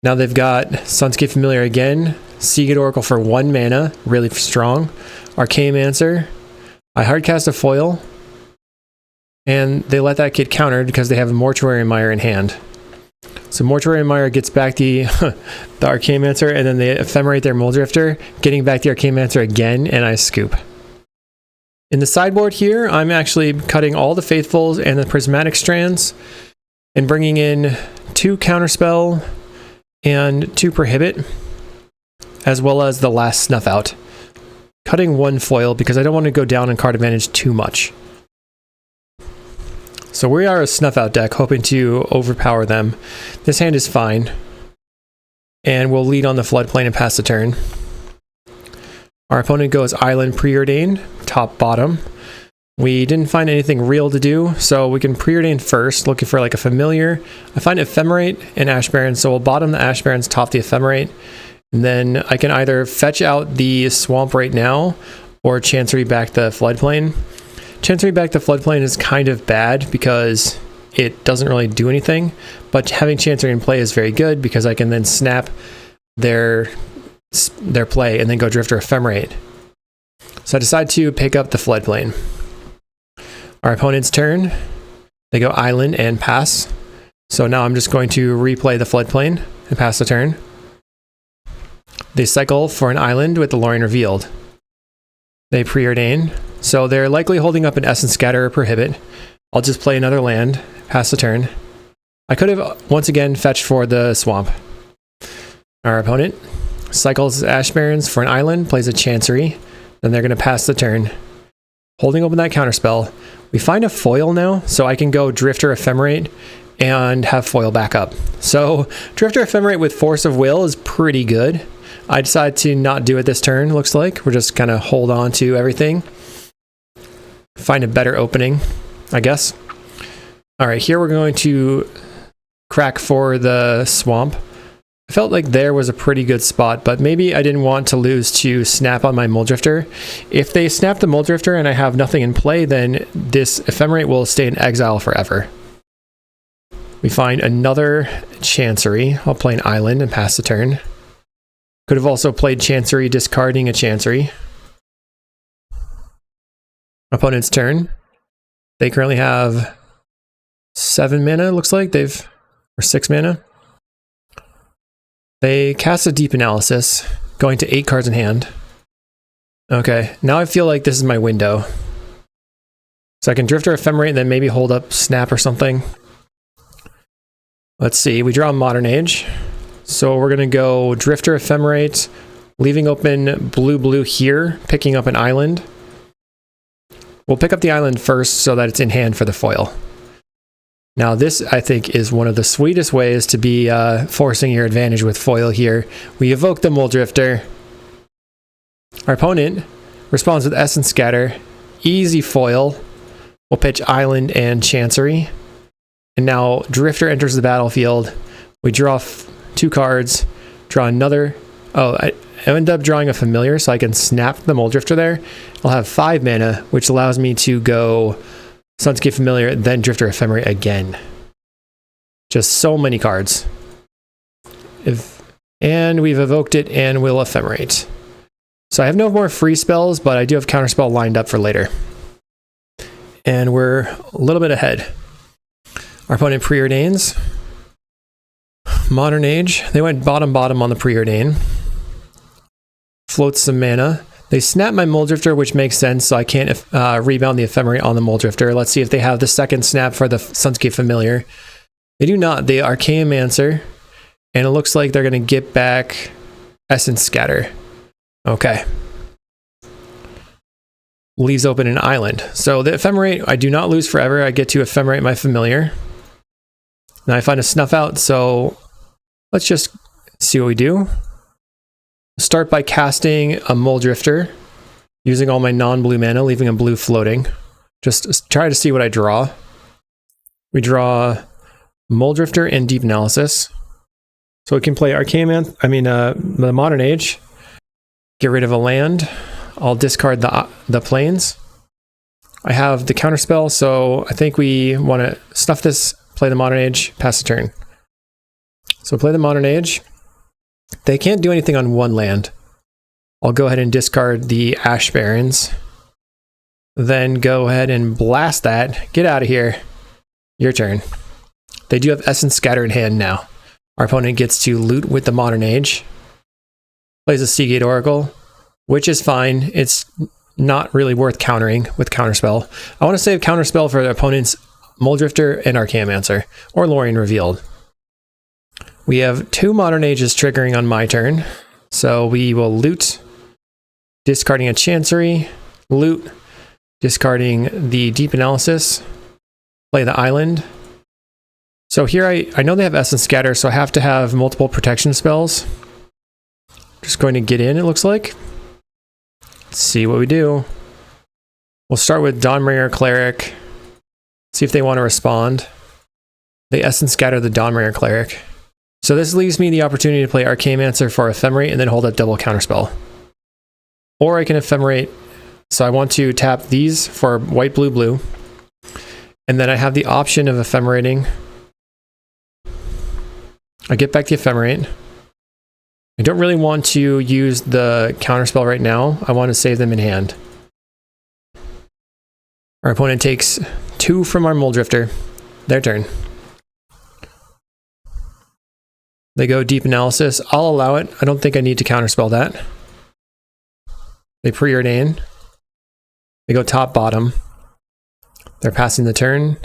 Speaker 1: Now they've got Sunscape Familiar again. Seagate Oracle for 1 mana, really strong. Archaeomancer. I hardcast a foil. And they let that get countered because they have a Mortuary Mire in hand. So Mortuary Mire gets back the Archaeomancer, and then they ephemerate their Mole Drifter, getting back the Archaeomancer again, and I scoop. In the sideboard here, I'm actually cutting all the Faithfuls and the Prismatic Strands, and bringing in 2 Counterspell and 2 Prohibit, as well as the last Snuff Out. Cutting 1 foil because I don't want to go down in card advantage too much. So we are a Snuff Out deck, hoping to overpower them. This hand is fine. And we'll lead on the Floodplain and pass the turn. Our opponent goes Island Preordained, top bottom. We didn't find anything real to do, so we can Preordain first, looking for like a Familiar. I find Ephemerate and Ash Baron, so we'll bottom the Ash Barons, top the Ephemerate. And then I can either fetch out the Swamp right now, or Chancery back the Floodplain. Chancery back the Floodplain is kind of bad because it doesn't really do anything, but having Chancery in play is very good because I can then snap their play and then go Drifter Ephemerate. So I decide to pick up the Floodplain. Our opponent's turn, they go Island and pass. So now I'm just going to replay the Floodplain and pass the turn. They cycle for an Island with the Lorien Revealed. They Preordain. So they're likely holding up an Essence Scatter or Prohibit. I'll just play another land, pass the turn. I could have once again fetched for the Swamp. Our opponent cycles Ash Barons for an Island, plays a Chancery, then they're going to pass the turn. Holding open that counterspell. We find a foil now, so I can go Drifter Ephemerate and have foil back up. So Drifter Ephemerate with Force of Will is pretty good. I decide to not do it this turn, looks like. We're just kind of hold on to everything. Find a better opening, I guess. Alright, here we're going to crack for the Swamp. I felt like there was a pretty good spot, but maybe I didn't want to lose to snap on my Mole Drifter. If they snap the Mole Drifter and I have nothing in play, then this Ephemerate will stay in exile forever. We find another Chancery. I'll play an Island and pass the turn. Could have also played Chancery, discarding a Chancery. Opponent's turn. They currently have 7 mana, looks like. Or 6 mana. They cast a Deep Analysis, going to 8 cards in hand. Okay, now I feel like this is my window. So I can Drifter Ephemerate and then maybe hold up Snap or something. Let's see, we draw Modern Age. So we're going to go Drifter Ephemerate, leaving open blue here, picking up an Island. We'll pick up the Island first so that it's in hand for the foil. Now this, I think, is one of the sweetest ways to be forcing your advantage with foil here. We evoke the Mole Drifter. Our opponent responds with Essence Scatter. Easy foil. We'll pitch Island and Chancery. And now Drifter enters the battlefield. We draw 2 cards, draw another. Oh, end up drawing a familiar so I can snap the Muldrifter there. I'll have 5 mana, which allows me to go Sunscape Familiar, then Drifter Ephemerate again. Just so many cards. And we've evoked it and will Ephemerate. So I have no more free spells, but I do have Counterspell lined up for later. And we're a little bit ahead. Our opponent preordains. Modern Age. They went bottom on the preordain. Floats some mana. They snap my Muldrifter, which makes sense, so I can't rebound the Ephemerate on the Muldrifter. Let's see if they have the second snap for the Sunscape Familiar. They do not. They Archaeomancer, and it looks like they're going to get back Essence Scatter. Okay. Leaves open an island. So the Ephemerate, I do not lose forever. I get to Ephemerate my Familiar. Now I find a Snuff Out, so let's just see what we do. Start by casting a Muldrifter, using all my non-blue mana, leaving a blue floating. Just try to see what I draw. We draw Muldrifter and Deep Analysis. So we can play the Modern Age. Get rid of a land. I'll discard the plains. I have the Counterspell, so I think we want to stuff this, play the Modern Age, pass the turn. So play the Modern Age. They can't do anything on one land. I'll go ahead and discard the Ash Barrens. Then go ahead and blast that. Get out of here. Your turn. They do have Essence Scatter in hand now. Our opponent gets to loot with the Modern Age. Plays a Seagate Oracle, which is fine. It's not really worth countering with Counterspell. I want to save Counterspell for the opponent's Muldrifter and Archaeomancer, or Lorien Revealed. We have 2 Modern Ages triggering on my turn, so we will loot, discarding a Chancery, loot, discarding the Deep Analysis, play the Island. So here I know they have Essence Scatter, so I have to have multiple protection spells. Just going to get in, it looks like. Let's see what we do. We'll start with Dawnbringer Cleric, see if they want to respond. They Essence Scatter the Dawnbringer Cleric. So this leaves me the opportunity to play Archaeomancer for Ephemerate and then hold up double Counterspell. Or I can Ephemerate, so I want to tap these for white, blue, blue. And then I have the option of Ephemerating. I get back the Ephemerate. I don't really want to use the Counterspell right now. I want to save them in hand. Our opponent takes 2 from our Muldrifter. Their turn. They go Deep Analysis. I'll allow it. I don't think I need to Counterspell that. They preordain. They go top, bottom. They're passing the turn.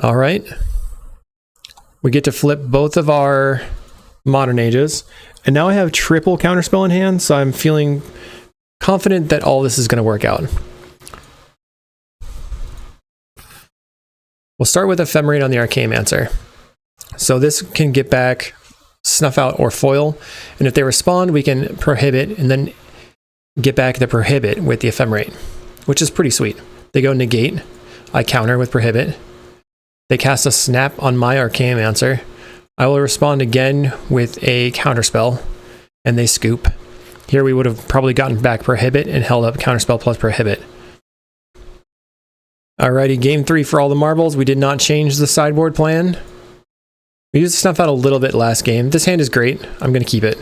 Speaker 1: All right. We get to flip both of our Modern Ages. And now I have triple Counterspell in hand, so I'm feeling confident that all this is going to work out. We'll start with Ephemerate on the Archaeomancer. So this can get back Snuff Out or Foil, and if they respond, we can Prohibit and then get back the Prohibit with the Ephemerate, which is pretty sweet. They go Negate. I counter with Prohibit. They cast a Snap on my Archaeomancer. I will respond again with a Counterspell, and they scoop. Here we would have probably gotten back Prohibit and held up Counterspell plus Prohibit. Alrighty, game 3 for all the marbles. We did not change the sideboard plan. We used Snuff Out a little bit last game. This hand is great. I'm going to keep it.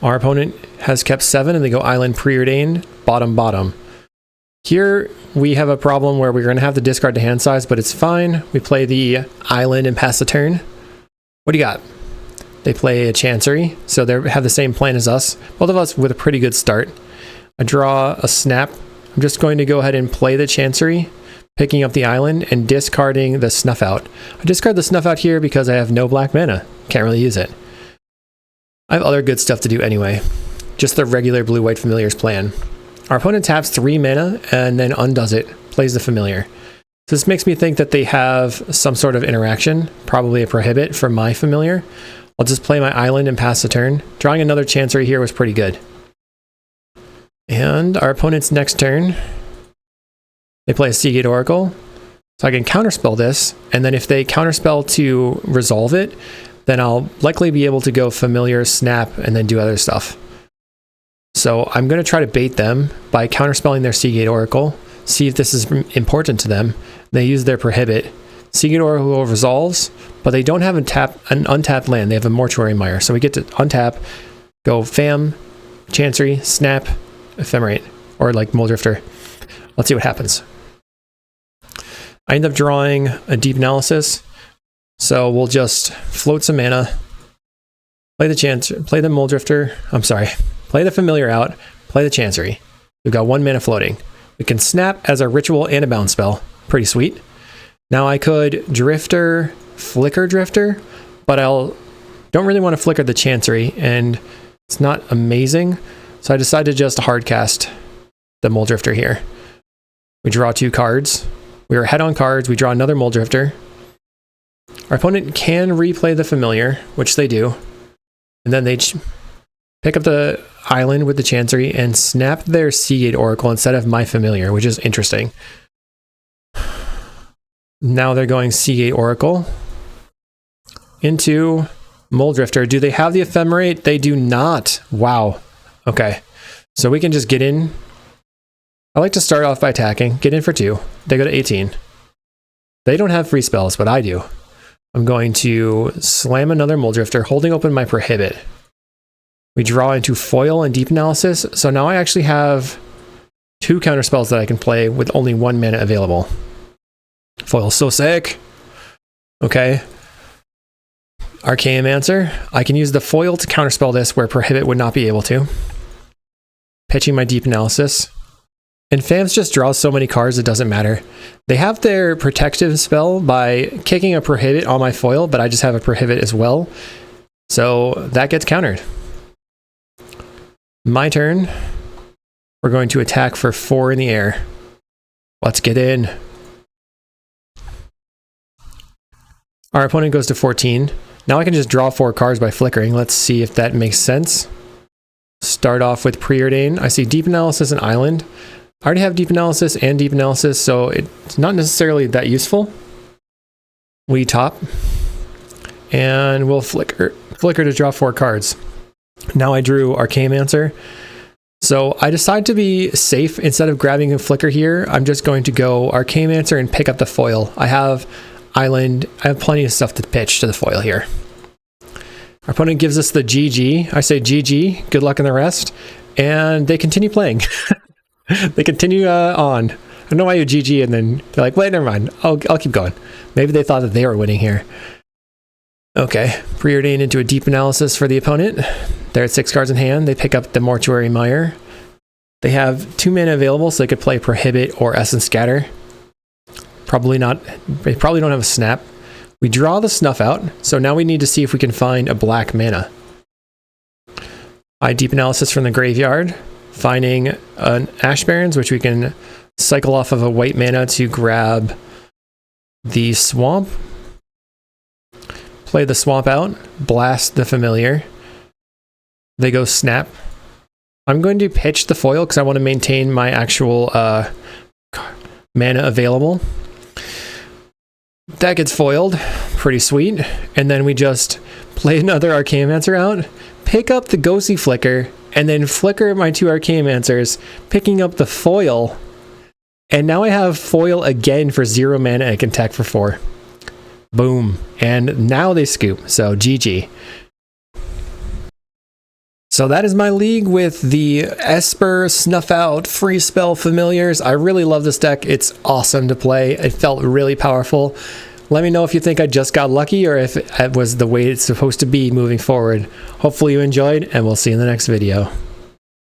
Speaker 1: Our opponent has kept 7, and they go Island Preordained, bottom, bottom. Here we have a problem where we're going to have to discard the hand size, but it's fine. We play the Island and pass the turn. What do you got? They play a Chancery, so they have the same plan as us. Both of us with a pretty good start. I draw a Snap. I'm just going to go ahead and play the Chancery, picking up the Island and discarding the Snuff Out. I discard the Snuff Out here because I have no black mana. Can't really use it. I have other good stuff to do anyway. Just the regular blue-white Familiars plan. Our opponent taps 3 mana and then undoes it, plays the Familiar. So this makes me think that they have some sort of interaction, probably a Prohibit from my Familiar. I'll just play my Island and pass the turn. Drawing another Chancery here was pretty good. And our opponent's next turn, they play a Seagate Oracle. So I can Counterspell this, and then if they Counterspell to resolve it, then I'll likely be able to go familiar, snap, and then do other stuff. So I'm going to try to bait them by counterspelling their Seagate Oracle, see if this is important to them. They use their Prohibit. Seagate Oracle resolves, but they don't have an untapped land. They have a Mortuary Mire. So we get to untap, go Fam, Chancery, Snap, Ephemerate, or like Muldrifter. Let's see what happens. I end up drawing a Deep Analysis. So we'll just float some mana, play the Muldrifter. I'm sorry, play the Familiar out, play the Chancery. We've got 1 mana floating. We can snap as a ritual and a bounce spell. Pretty sweet. Now I could Drifter, Flicker Drifter, but don't really want to flicker the Chancery, and it's not amazing. So I decided to just hardcast the Muldrifter here. We draw 2 cards. We are ahead on cards. We draw another Muldrifter. Our opponent can replay the Familiar, which they do. And then they pick up the island with the Chancery and snap their Seagate Oracle instead of my Familiar, which is interesting. Now they're going Seagate Oracle into Muldrifter. Do they have the Ephemerate? They do not. Wow. Okay. So we can just get in. I like to start off by attacking. Get in for 2. They go to 18. They don't have free spells, but I do. I'm going to slam another Muldrifter, holding open my Prohibit. We draw into Foil and Deep Analysis, so now I actually have 2 counterspells that I can play with only 1 mana available. Foil's so sick! Okay. Archaeomancer. I can use the Foil to counterspell this where Prohibit would not be able to. Pitching my Deep Analysis. And Fams just draw so many cards, it doesn't matter. They have their protective spell by kicking a Prohibit on my Foil, but I just have a Prohibit as well. So that gets countered. My turn. We're going to attack for 4 in the air. Let's get in. Our opponent goes to 14. Now I can just draw 4 cards by flickering. Let's see if that makes sense. Start off with Preordain. I see Deep Analysis and Island. I already have Deep Analysis and Deep Analysis, so it's not necessarily that useful. We top, and we'll flicker to draw 4 cards. Now I drew Archaeomancer. So I decide to be safe. Instead of grabbing a flicker here, I'm just going to go Archaeomancer and pick up the Foil. I have Island. I have plenty of stuff to pitch to the Foil here. Our opponent gives us the GG. I say GG, good luck in the rest. And they continue playing. They continue on. I don't know why you GG and then they're like, wait, never mind. I'll keep going. Maybe they thought that they were winning here. Okay, Preordain into a Deep Analysis for the opponent. They're at 6 cards in hand. They pick up the Mortuary Mire. They have 2 mana available, so they could play Prohibit or Essence Scatter. Probably not. They probably don't have a snap. We draw the Snuff out, so now we need to see if we can find a black mana. I Deep Analysis from the graveyard, finding an Ash Barrens, which we can cycle off of a white mana to grab the Swamp. Play the Swamp out, blast the Familiar. They go Snap. I'm going to pitch the Foil because I want to maintain my actual mana available. That gets foiled. Pretty sweet. And then we just play another Archaeomancer out, pick up the Ghostly Flicker, and then flicker my 2 Archaeomancers, picking up the Foil. And now I have Foil again for 0 mana and can attack for 4. Boom. And now they scoop. So GG. So that is my league with the Esper Snuff Out Free Spell Familiars. I really love this deck. It's awesome to play. It felt really powerful. Let me know if you think I just got lucky or if it was the way it's supposed to be moving forward. Hopefully you enjoyed, and we'll see you in the next video.